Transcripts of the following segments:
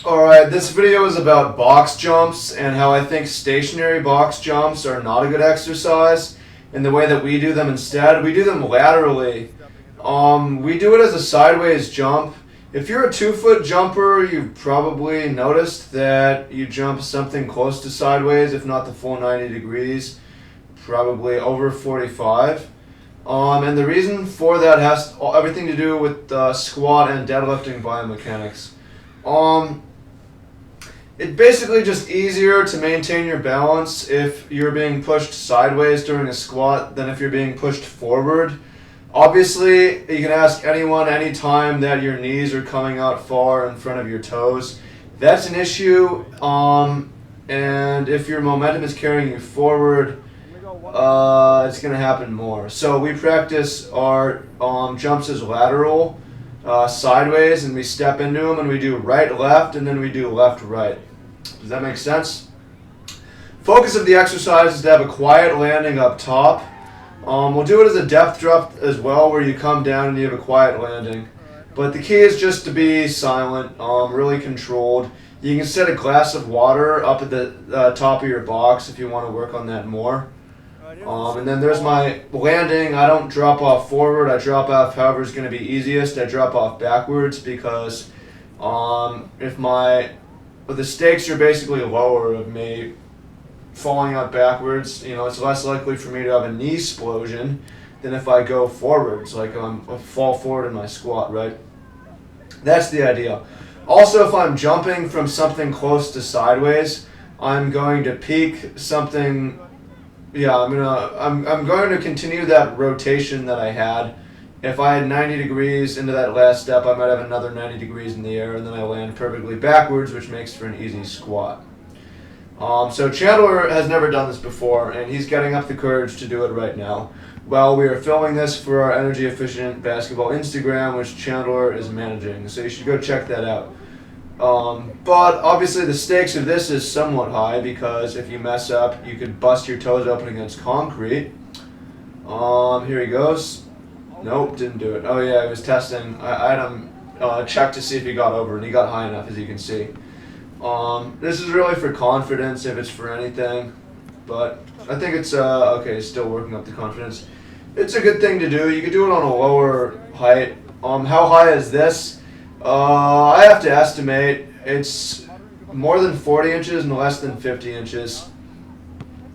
Alright, this video is about box jumps and how I think stationary box jumps are not a good exercise, and the way that we do them instead. We do them laterally. We do it as a sideways jump. If you're a 2-foot jumper, you've probably noticed that you jump something close to sideways, if not the full 90 degrees, probably over 45. And the reason for that has everything to do with squat and deadlifting biomechanics. It's basically just easier to maintain your balance if you're being pushed sideways during a squat than if you're being pushed forward. Obviously, you can ask anyone anytime that your knees are coming out far in front of your toes. That's an issue, and if your momentum is carrying you forward, it's going to happen more. So we practice our jumps as lateral, sideways, and we step into them, and we do right-left, and then we do left-right. Does that make sense? Focus of the exercise is to have a quiet landing up top. We'll do it as a depth drop as well, where you come down and you have a quiet landing. But the key is just to be silent, really controlled. You can set a glass of water up at the top of your box if you want to work on that more. And then there's my landing. I don't drop off forward. I drop off however is going to be easiest. I drop off backwards because the stakes are basically lower of me falling out backwards. It's less likely for me to have a knee explosion than if I go forwards, like I fall forward in my squat, right? That's the idea. Also, if I'm jumping from something close to sideways, I'm going to peak something. Yeah, I'm going to continue that rotation that I had. If I had 90 degrees into that last step, I might have another 90 degrees in the air, and then I land perfectly backwards, which makes for an easy squat. So Chandler has never done this before, and he's getting up the courage to do it right now. Well, we are filming this for our Energy Efficient Basketball Instagram, which Chandler is managing, so you should go check that out. But obviously the stakes of this is somewhat high, because if you mess up, you could bust your toes open against concrete. Here he goes. Nope, didn't do it. Oh yeah, I was testing. I had him check to see if he got over, and he got high enough, as you can see. This is really for confidence, if it's for anything, but I think it's okay. Still working up the confidence. It's a good thing to do. You could do it on a lower height. How high is this? I have to estimate. It's more than 40 inches and less than 50 inches.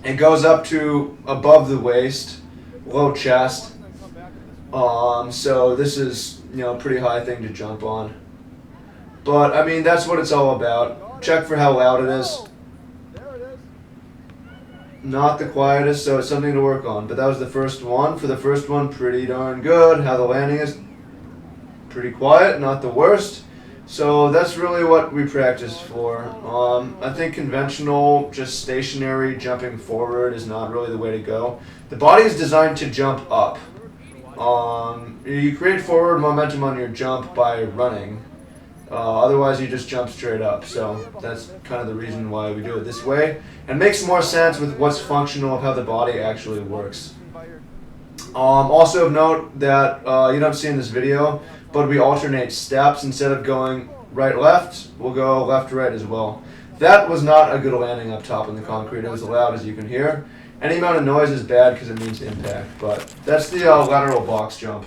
It goes up to above the waist, low chest. So this is a pretty high thing to jump on. But I mean, that's what it's all about. Check for how loud it is. Not the quietest, so it's something to work on. But that was the first one. For the first one, pretty darn good. How the landing is pretty quiet, not the worst. So that's really what we practice for. I think conventional, just stationary jumping forward is not really the way to go. The body is designed to jump up. You create forward momentum on your jump by running. Otherwise, you just jump straight up. So that's kind of the reason why we do it this way. And it makes more sense with what's functional of how the body actually works. Also of note that you don't see in this video, but we alternate steps. Instead of going right-left, we'll go left-right as well. That was not a good landing up top in the concrete. It was loud, as you can hear. Any amount of noise is bad because it means impact, but that's the lateral box jump.